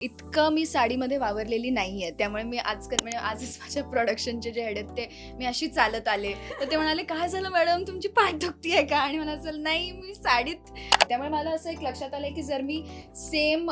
इतकं मी साडीमध्ये वावरलेली नाही आहे. त्यामुळे मी म्हणजे आजच माझ्या प्रोडक्शनचे जे हेड आहेत ते मी अशी चालत आले. तर ते म्हणाले, "काय झालं मॅडम तुमची पाठ दुखती आहे का?" आणि मला असं नाही मी साडीत त्यामुळे मला असं एक लक्षात आलं की जर मी सेम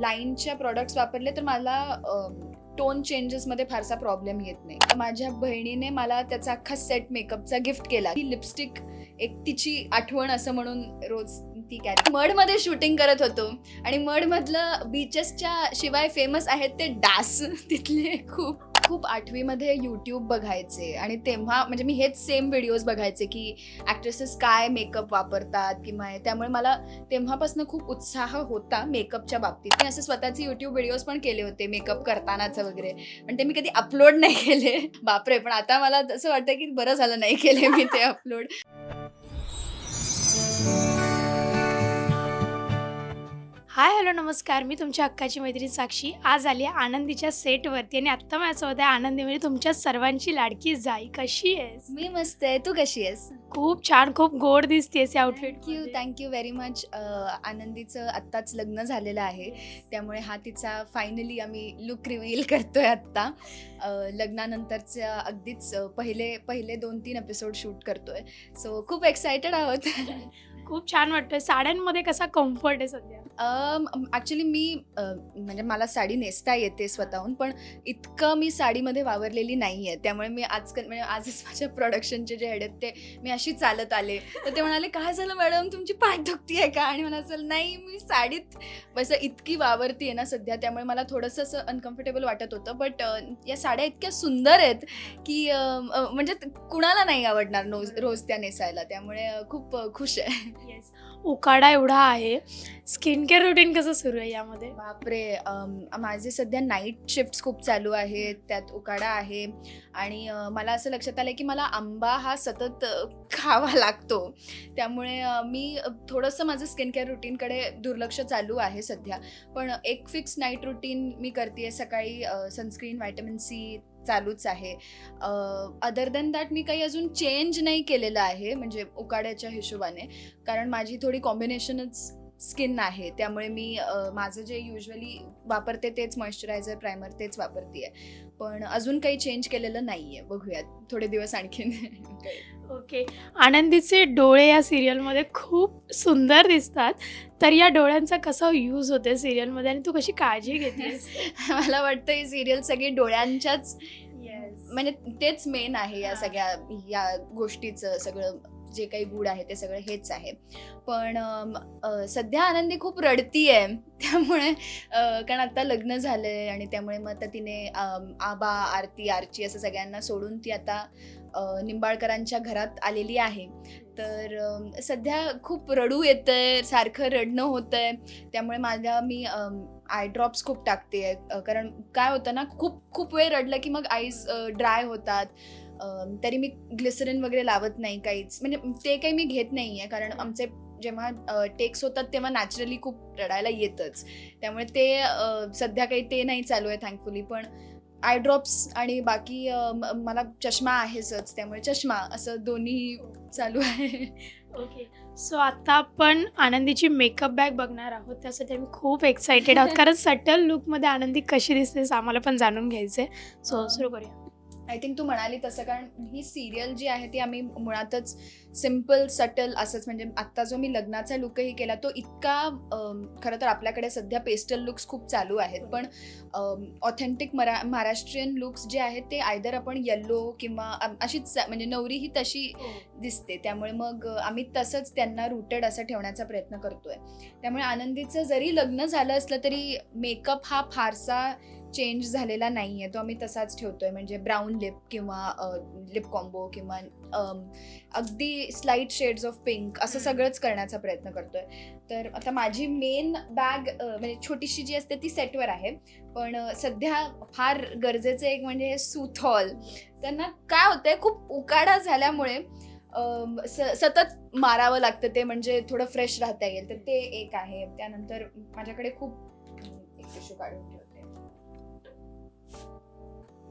लाईनच्या प्रॉडक्ट्स वापरले तर मला टोन चेंजेसमध्ये फारसा प्रॉब्लेम येत नाही. तर माझ्या बहिणीने मला त्याचा अख्खा सेट मेकअपचा गिफ्ट केला. ही लिपस्टिक एक तिची आठवण असं म्हणून रोज ती कॅरी मडमध्ये शूटिंग करत होतो आणि मडमधलं बीचेसच्या शिवाय फेमस आहेत ते डास तिथले खूप खूप 8वीमध्ये यूट्यूब बघायचे आणि तेव्हा म्हणजे मी हेच सेम व्हिडिओज बघायचे की ॲक्ट्रेसेस काय मेकअप वापरतात किंवा त्यामुळे मला तेव्हापासून खूप उत्साह होता मेकअपच्या बाबतीत. मी असे स्वतःचे यूट्यूब व्हिडिओज पण केले होते मेकअप करतानाचं वगैरे, पण ते मी कधी अपलोड नाही केले. बापरे! पण आता मला असं वाटतं की बरं झालं नाही केले मी ते अपलोड. हाय, हॅलो, नमस्कार. मी तुमच्या हक्काची मैत्रीण साक्षी. आज आली आहे आनंदीच्या सेटवरती आणि आत्ता माझ्यासोबत आहे आनंदी, म्हणजे तुमच्या सर्वांची लाडकी जाई. कशी आहेस? मी मस्त आहे. तू कशी आहेस? खूप छान, खूप गोड दिसतेस या थँक यू व्हेरी मच. आनंदीचं आत्ताच लग्न झालेलं आहे. त्यामुळे हा तिचा फायनली आम्ही लुक रिव्हील करतोय आत्ता. लग्नानंतरच्या अगदीच पहिले 2-3 एपिसोड शूट करतोय. सो खूप एक्सायटेड आहोत. खूप छान वाटतंय. साड्यांमध्ये कसा कम्फर्ट आहे सध्या? ॲक्च्युली मी म्हणजे मला साडी नेसता येते स्वतःहून, पण इतकं मी साडीमध्ये वावरलेली नाही आहे. त्यामुळे मी म्हणजे आजच माझ्या प्रोडक्शनचे जे हेड आहेत ते मी अशी चालत आले. तर ते म्हणाले, "काय झालं मॅडम तुमची पाठ दुखती आहे का?" आणि मला असं नाही मी साडीत असं इतकी वावरती आहे ना सध्या, त्यामुळे मला थोडंसं असं अनकम्फर्टेबल वाटत होतं. बट या साड्या इतक्या सुंदर आहेत की म्हणजे कुणाला नाही आवडणार रोज त्या नेसायला. त्यामुळे खूप खुश आहे. येस. उकाडा एवढा आहे. स्किन केअर रुटीन कसं सुरू आहे यामध्ये? बापरे! माझे सध्या नाईट शिफ्ट्स खूप चालू आहेत, त्यात उकाडा आहे आणि मला असं लक्षात आलं की मला आंबा हा सतत खावा लागतो. त्यामुळे मी थोडंसं माझं स्किन केअर रुटीनकडे दुर्लक्ष चालू आहे सध्या. पण एक फिक्स नाईट रुटीन मी करते आहे. सकाळी सनस्क्रीन, व्हिटॅमिन सी चालूच आहे. अदर दॅन दॅट मी काही अजून चेंज नाही केलेलं आहे म्हणजे उकाड्याच्या हिशोबाने. कारण माझी थोडी कॉम्बिनेशनच स्किन आहे. त्यामुळे मी माझं जे युजुअली वापरते तेच मॉइश्चरायझर, प्रायमर तेच वापरते आहे. पण अजून काही चेंज केलेलं नाही आहे. बघूयात थोडे दिवस आणखीन. ओके. आनंदीचे डोळे या सिरियलमध्ये खूप सुंदर दिसतात. तर या डोळ्यांचा कसा यूज होतो सिरियलमध्ये आणि तू कशी काळजी घेतेस? मला वाटतं ही सीरियल सगळी डोळ्यांच्याच येस. म्हणजे तेच मेन आहे या हां. सगळ्या या गोष्टीचं सगळं जे काही गूढ आहे ते सगळं हेच आहे. पण सध्या आनंदी खूप रडतीये त्यामुळे कारण आता लग्न झालंय आणि त्यामुळे मग आता तिने आबा, आरती, आर्ची असं सगळ्यांना सोडून ती आता निंबाळकरांच्या घरात आलेली आहे. तर सध्या खूप रडू येतंय, सारखं रडणं होतंय. त्यामुळे मी आय ड्रॉप्स खूप टाकते कारण काय होतं ना खूप खूप वेळ रडलं की मग आईज ड्राय होतात. तरी मी ग्लिसरीन वगैरे लावत नाही काहीच. म्हणजे ते काही मी घेत नाही आहे कारण आमचे जेव्हा टेक्स होतात तेव्हा नॅचरली खूप रडायला येतंच. त्यामुळे ते सध्या काही ते नाही चालू आहे थँकफुली. पण आय ड्रॉप्स आणि बाकी मला चष्मा आहेच. त्यामुळे चष्मा असं दोन्ही चालू आहे. ओके. सो आता आपण आनंदीची मेकअप बॅग बघणार आहोत. त्यासाठी आम्ही खूप एक्सायटेड आहोत. कारण सटल लूकमध्ये आनंदी कशी दिसतेस आम्हाला पण जाणून घ्यायचं आहे. सो सुरू करूया. आय थिंक तू म्हणाली तसं कारण ही सीरियल जी आहे ती आम्ही मुळातच सिम्पल सटल असंच म्हणजे आत्ता जो मी लग्नाचा लुकही केला तो इतका खरं तर आपल्याकडे सध्या पेस्टल लुक्स खूप चालू आहेत. पण ऑथेंटिक महाराष्ट्रीयन लुक्स जे आहेत ते आयदर आपण येल्लो किंवा अशीच म्हणजे नवरी ही तशी दिसते. त्यामुळे मग आम्ही तसंच त्यांना रूटेड असं ठेवण्याचा प्रयत्न करतोय. त्यामुळे आनंदीचं जरी लग्न झालं असलं तरी मेकअप हा फारसा चेंज झालेला नाही आहे. तो आम्ही तसाच ठेवतोय म्हणजे ब्राऊन लिप किंवा लिप कॉम्बो किंवा अगदी स्लाईट शेड्स ऑफ पिंक असं सगळंच करण्याचा प्रयत्न करतोय. तर आता माझी मेन बॅग म्हणजे छोटीशी जी असते ती सेटवर आहे. पण सध्या फार गरजेचं एक म्हणजे हे सूथॉल. त्यांना काय होतंय खूप उकाडा झाल्यामुळे सतत मारावं लागतं ते म्हणजे थोडं फ्रेश राहता येईल. तर ते एक आहे. त्यानंतर माझ्याकडे खूप एक टिश्यू काढून ठेवते.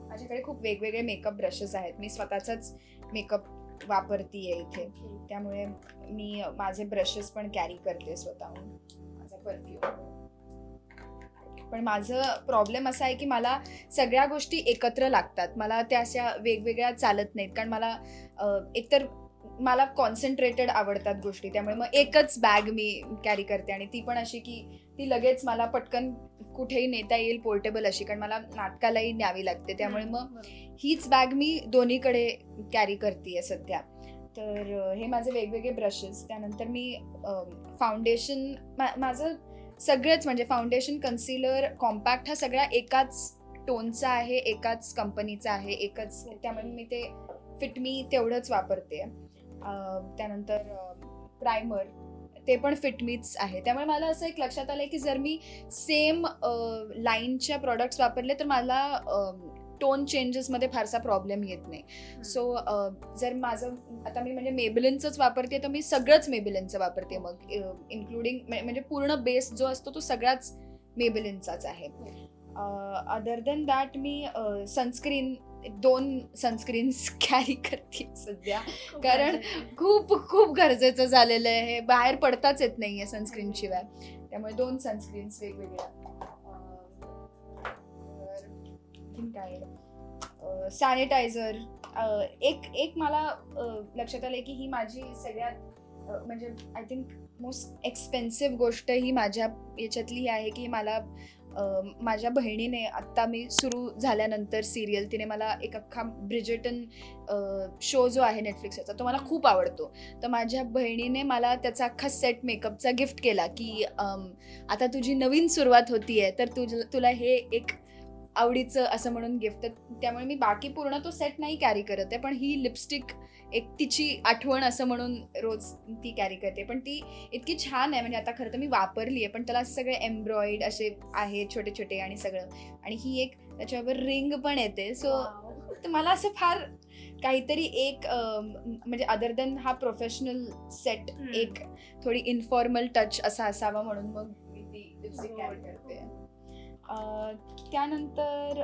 माझ्याकडे खूप वेगवेगळे मेकअप ब्रशेस आहेत. मी स्वतःचाच मेकअप वापरतीये इथे. त्यामुळे मी माझे ब्रशेस पण कॅरी करते स्वतःहून. माझा परफ्यूम पण माझं प्रॉब्लेम असा आहे की मला सगळ्या गोष्टी एकत्र लागतात, मला त्या अशा वेगवेगळ्या चालत नाहीत, कारण मला एकतर मला कॉन्सन्ट्रेटेड आवडतात गोष्टी, त्यामुळे मग एकच बॅग मी कॅरी करते आणि ती पण अशी की ती लगेच मला पटकन कुठेही नेता येईल, पोर्टेबल अशी, कारण मला नाटकालाही न्यावी लागते, त्यामुळे मग हीच बॅग मी दोन्हीकडे कॅरी करते सध्या. तर हे माझे वेगवेगळे ब्रशेस. त्यानंतर मी फाउंडेशन, माझं सगळंच म्हणजे फाउंडेशन, कन्सिलर, कॉम्पॅक्ट हा सगळा एकाच टोनचा आहे, एकाच कंपनीचा आहे, एकच, त्यामुळे मी ते फिटमी तेवढंच वापरते. त्यानंतर प्रायमर ते पण फिटमीच आहे, त्यामुळे मला असं एक लक्षात आलंय की जर मी सेम लाईनच्या प्रॉडक्ट्स वापरले तर मला टोन चेंजेसमध्ये फारसा प्रॉब्लेम येत नाही. सो जर माझं आता मी म्हणजे मेबेलिनचंच वापरते तर मी सगळंच मेबेलिनचं वापरते, मग इन्क्लुडिंग म्हणजे पूर्ण बेस जो असतो तो सगळाच मेबेलिनचाच आहे. Other than that me sunscreen, 2 sunscreens carry करते सध्या, कारण खूप खूप गरजेचं झालेलं आहे, हे बाहेर पडताच येत नाहीये सनस्क्रीन शिवाय, त्यामुळे 2 सनस्क्रीन्स वेगवेगळ्या. काय सॅनिटायझर, एक मला लक्षात आलंय की ही माझी सगळ्यात म्हणजे आय थिंक मोस्ट एक्सपेन्सिव्ह गोष्ट ही माझ्या याच्यातली आहे की मला माझ्या बहिणीने, आत्ता मी सुरू झाल्यानंतर सिरियल, तिने मला एक अख्खा ब्रिजर्टन शो जो आहे नेटफ्लिक्सचा तो मला खूप आवडतो, तर माझ्या बहिणीने मला त्याचा अख्खा सेट मेकअपचा गिफ्ट केला की आता तुझी नवीन सुरुवात होतीये तर तुला हे एक आवडीचं असं म्हणून गिफ्ट. त्यामुळे मी बाकी पूर्ण तो सेट नाही कॅरी करत आहे, पण ही लिपस्टिक एक तिची आठवण असं म्हणून रोज ती कॅरी करते, पण ती इतकी छान आहे, म्हणजे आता खरं तर मी वापरली आहे, पण त्याला सगळे एम्ब्रॉइड असे आहे छोटे छोटे आणि सगळं, आणि ही एक त्याच्यावर रिंग पण येते. सो मला असं फार काहीतरी एक म्हणजे अदर दॅन हा प्रोफेशनल सेट, एक थोडी इन्फॉर्मल टच असा असावा म्हणून मग मी ती लिपस्टिक कॅरी करते. त्यानंतर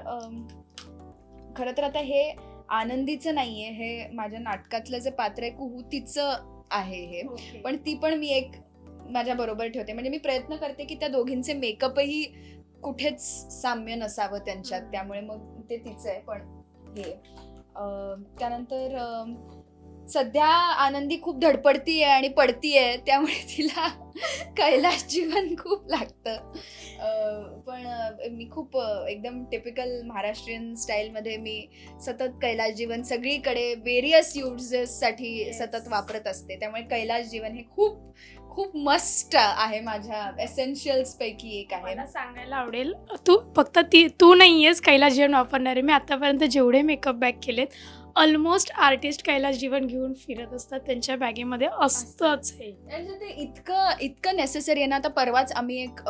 खरं तर आता हे आनंदीचं नाहीये, हे माझ्या नाटकातलं जे पात्र आहे कुहू तिचं आहे हे, पण ती पण मी एक माझ्या बरोबर ठेवते, म्हणजे मी प्रयत्न करते की त्या दोघींचे मेकअपही कुठेच साम्य नसावं त्यांच्यात, त्यामुळे मग ते तिचं आहे. पण हे त्यानंतर सध्या आनंदी खूप धडपडतीये आणि पडतीये, त्यामुळे तिला कैलाश जीवन खूप लागतं, पण मी खूप एकदम टिपिकल महाराष्ट्रीयन स्टाईलमध्ये मी सतत कैलाश जीवन सगळीकडे वेरियस युजेससाठी सतत वापरत असते, त्यामुळे कैलाश जीवन हे खूप खूप मस्ट आहे, माझ्या एसेन्शियल्स पैकी एक आहे. मला सांगायला आवडेल, तू नाहीयेस कैलाश जीवन वापरणारे, मी आतापर्यंत जेवढे मेकअप बॅग केलेत ऑलमोस्ट आर्टिस्ट कैलाश जीवन घेऊन फिरत असतात, त्यांच्या बॅगेमध्ये असतंच हे. ते इतकं नेसेसरी आहे ना. आता परवाच आम्ही एक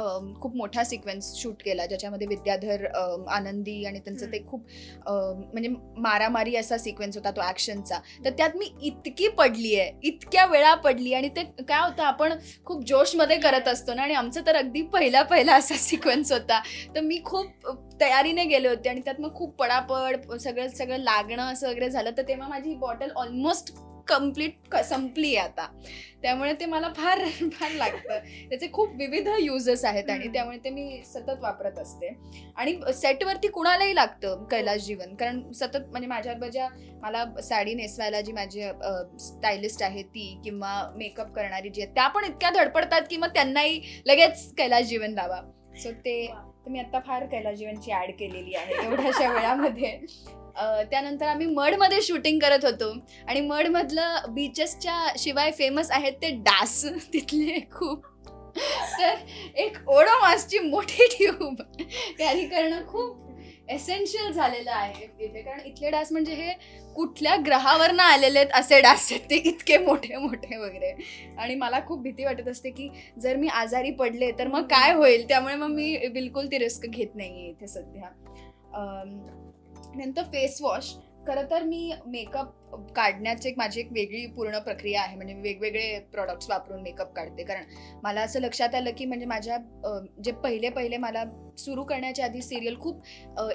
खूप मोठा सिक्वेन्स शूट केला ज्याच्यामध्ये विद्याधर, आनंदी आणि त्यांचं ते खूप म्हणजे मारामारी असा सिक्वेन्स होता तो ॲक्शनचा, तर त्यात मी इतकी पडली आहे, इतक्या वेळा पडली, आणि ते काय होतं आपण खूप जोशमध्ये करत असतो ना, आणि आमचं तर अगदी पहिला असा सिक्वेन्स होता, तर मी खूप तयारीने गेले होते आणि त्यात मग खूप पडापड सगळं लागणं असं वगैरे झालं, तर तेव्हा माझी बॉटल ऑलमोस्ट कम्प्लीट संपली आता, त्यामुळे ते मला फार फार लागतं. त्याचे खूप विविध युजेस आहेत आणि त्यामुळे ते मी सतत वापरत असते. आणि सेटवरती कुणालाही लागतं कैलाश जीवन, कारण सतत म्हणजे माझ्या मला साडी नेसवायला जी माझी स्टायलिस्ट आहे ती, किंवा मेकअप करणारी जी आहे त्या पण इतक्या धडपडतात की मग त्यांनाही लगेच कैलाश जीवन लावा. सो ते मी आता फार कैलाश जीवनची ऍड केलेली आहे एवढ्याशा वेळामध्ये. त्यानंतर आम्ही मडमध्ये शूटिंग करत होतो, आणि मडमधलं बीचेसच्या शिवाय फेमस आहेत ते डास तिथले खूप, तर एक ओडोमॉसची मोठी ट्यूब कॅरी करणं खूप एसेन्शियल झालेलं आहे तिथे, कारण इथले डास म्हणजे हे कुठल्या ग्रहावरनं आलेले आहेत असे डास आहेत, ते इतके मोठे मोठे वगैरे, आणि मला खूप भीती वाटत असते की जर मी आजारी पडले तर मग काय होईल, त्यामुळे मग मी बिलकुल ती रिस्क घेत नाहीये इथे सध्या. नंतर फेस वॉश. खरं तर मी मेकअप काढण्याची माझी एक वेगळी पूर्ण प्रक्रिया आहे, म्हणजे वेगवेगळे प्रॉडक्ट्स वापरून मेकअप काढते, कारण मला असं लक्षात आलं की म्हणजे माझ्या जे पहिले मला सुरू करण्याच्या आधी सिरियल खूप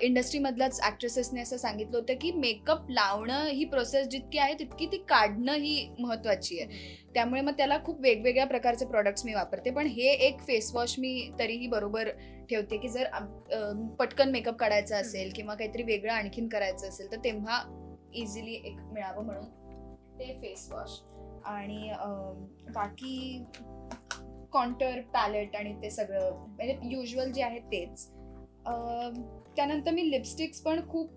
इंडस्ट्रीमधल्याच ॲक्ट्रेसेसने असं सांगितलं होतं की मेकअप लावणं ही प्रोसेस जितकी आहे तितकी ती काढणं ही महत्त्वाची आहे, त्यामुळे मग त्याला खूप वेगवेगळ्या प्रकारचे प्रॉडक्ट्स मी वापरते, पण हे एक फेस वॉश मी तरीही बरोबर ठेवते की जर पटकन मेकअप काढायचा असेल किंवा काहीतरी वेगळं आणखीन करायचं असेल तर तेव्हा इझिली एक मिळावं म्हणून ते फेस वॉश. आणि बाकी कॉन्टर पॅलेट आणि ते सगळं म्हणजे युज्युअल जे आहे तेच. त्यानंतर मी लिपस्टिक्स पण खूप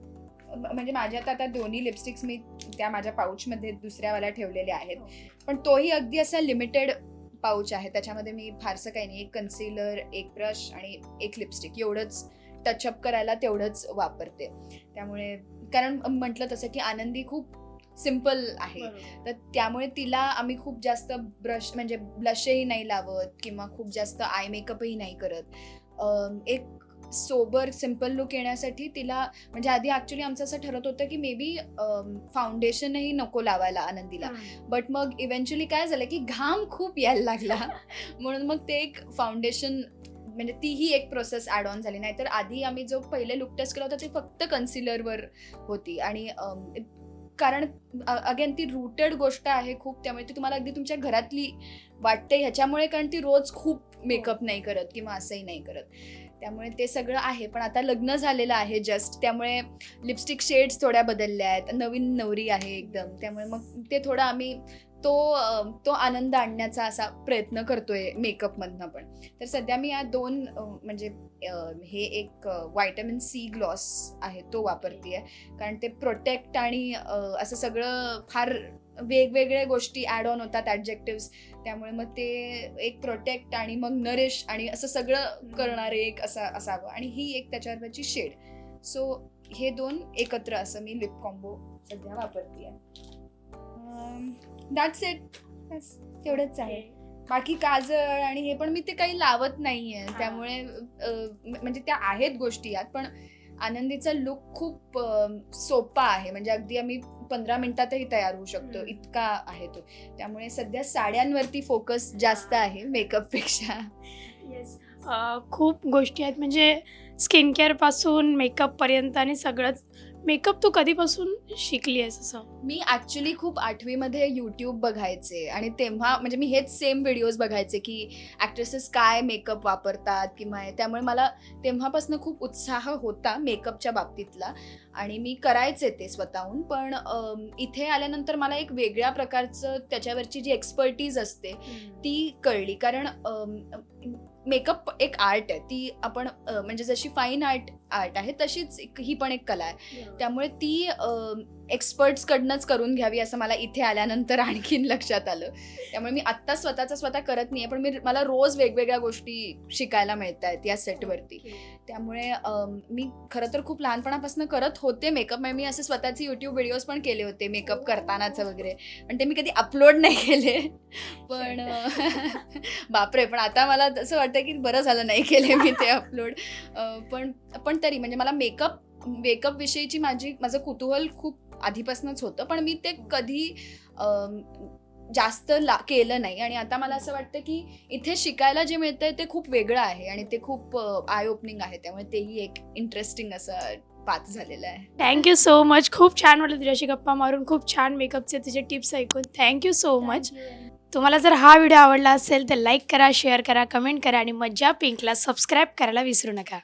म्हणजे माझ्यात आता दोन्ही लिपस्टिक्स मी त्या माझ्या पाऊचमध्ये दुसऱ्यावाल्या ठेवलेल्या आहेत, पण तोही अगदी असा लिमिटेड पाऊच आहे. त्याच्यामध्ये मी फारसं काही नाही, एक कन्सिलर, एक ब्रश आणि एक लिपस्टिक एवढंच टचअप करायला तेवढंच वापरते. त्यामुळे कारण म्हटलं तसं की आनंदी खूप सिम्पल आहे, तर त्यामुळे तिला आम्ही खूप जास्त ब्रश म्हणजे ब्लशही नाही लावत किंवा खूप जास्त आय मेकअपही नाही करत. एक सोबर सिम्पल लुक येण्यासाठी तिला म्हणजे आधी ॲक्च्युली आमचं असं ठरत होतं की मे बी फाउंडेशनही नको लावायला आनंदीला, बट मग इव्हेंच्युअली काय झालं की घाम खूप यायला लागला म्हणून मग ते एक फाउंडेशन म्हणजे तीही एक प्रोसेस ॲड ऑन झाली. नाहीतर आधी आम्ही जो पहिले लुक टेस्ट केला होता ते फक्त कन्सिलरवर होती. आणि कारण अगेन ती रूटेड गोष्ट आहे खूप, त्यामुळे ती तुम्हाला अगदी तुमच्या घरातली वाटते ह्याच्यामुळे, कारण ती रोज खूप मेकअप नाही करत किंवा असंही नाही करत. त्यामुळे ते सगळं आहे. पण आता लग्न झालेलं आहे जस्ट, त्यामुळे लिपस्टिक शेड्स थोड्या बदलल्या आहेत, नवीन नवरी आहे एकदम, त्यामुळे मग ते थोडं आम्ही तो आनंद आणण्याचा असा प्रयत्न करतोय मेकअपमधनं पण. तर सध्या मी या 2 म्हणजे हे एक व्हायटमिन सी ग्लॉस आहे तो वापरते आहे, कारण ते प्रोटेक्ट आणि असं सगळं फार वेगवेगळ्या गोष्टी ॲड ऑन होतात ॲडजेक्टिव्स, त्यामुळे मग ते एक प्रोटेक्ट आणि मग नरिश आणि असं सगळं करणारे एक असावं, आणि ही एक त्याच्यावरची शेड. सो हे 2 एकत्र असं मी लिप कॉम्बो सध्या वापरते आहे. दॅट्स इट, बस तेवढंच आहे. बाकी काजळ आणि हे पण मी ते काही लावत नाहीये, त्यामुळे म्हणजे त्या आहेत गोष्टी यात, पण आनंदीचा लुक खूप सोपा आहे, म्हणजे अगदी आम्ही 15 मिनिटातही तयार होऊ शकतो इतका आहे तो. त्यामुळे सध्या साड्यांवरती फोकस जास्त आहे मेकअपपेक्षा. येस, खूप गोष्टी आहेत म्हणजे स्किन केअरपासून मेकअपपर्यंत आणि सगळंच. मेकअप तू कधीपासून शिकली आहेस असं? मी ॲक्च्युली खूप 8वीमध्ये यूट्यूब बघायचे, आणि तेव्हा म्हणजे मी हेच सेम व्हिडिओज बघायचे की ॲक्ट्रेसेस काय मेकअप वापरतात किंवा त्यामुळे मला तेव्हापासून खूप उत्साह होता मेकअपच्या बाबतीतला, आणि मी करायचे ते स्वतःहून. पण इथे आल्यानंतर मला एक वेगळ्या प्रकारचं त्याच्यावरची जी एक्सपर्टीज असते ती कळली, कारण मेकअप एक आर्ट आहे, ती आपण म्हणजे जशी फाईन आर्ट आहे तशीच ही पण एक कला आहे, त्यामुळे ती एक्सपर्ट्सकडनंच करून घ्यावी असं मला इथे आल्यानंतर आणखीन लक्षात आलं. त्यामुळे मी आत्ता स्वतः करत नाही आहे, पण मला रोज वेगवेगळ्या गोष्टी शिकायला मिळत आहेत या सेटवरती. त्यामुळे मी खरं तर खूप लहानपणापासून करत होते मेकअप, म्हणजे मी असे स्वतःचे यूट्यूब व्हिडिओज पण केले होते मेकअप करतानाचं वगैरे, पण ते मी कधी अपलोड नाही केले. पण बापरे, पण आता मला असं वाटतं की बरं झालं नाही केले मी ते अपलोड. पण तरी म्हणजे मला मेकअप विषयीची माझं कुतूहल खूप आधीपासूनच होतं, पण मी ते कधी जास्त केलं नाही. आणि आता मला असं वाटतं की इथे शिकायला जे मिळतंय ते खूप वेगळं आहे आणि ते खूप आय ओपनिंग आहे, त्यामुळे तेही एक इंटरेस्टिंग असं पाथ झालेलं आहे. Thank you so much. खूप छान वाटलं तुझ्याशी गप्पा मारून, खूप छान मेकअपचे तुझे टिप्स ऐकून. Thank you so much. तुम्हाला जर हा व्हिडिओ आवडला असेल तर लाईक करा, शेअर करा, कमेंट करा आणि मज्जा पिंकला सबस्क्राईब करायला विसरू नका.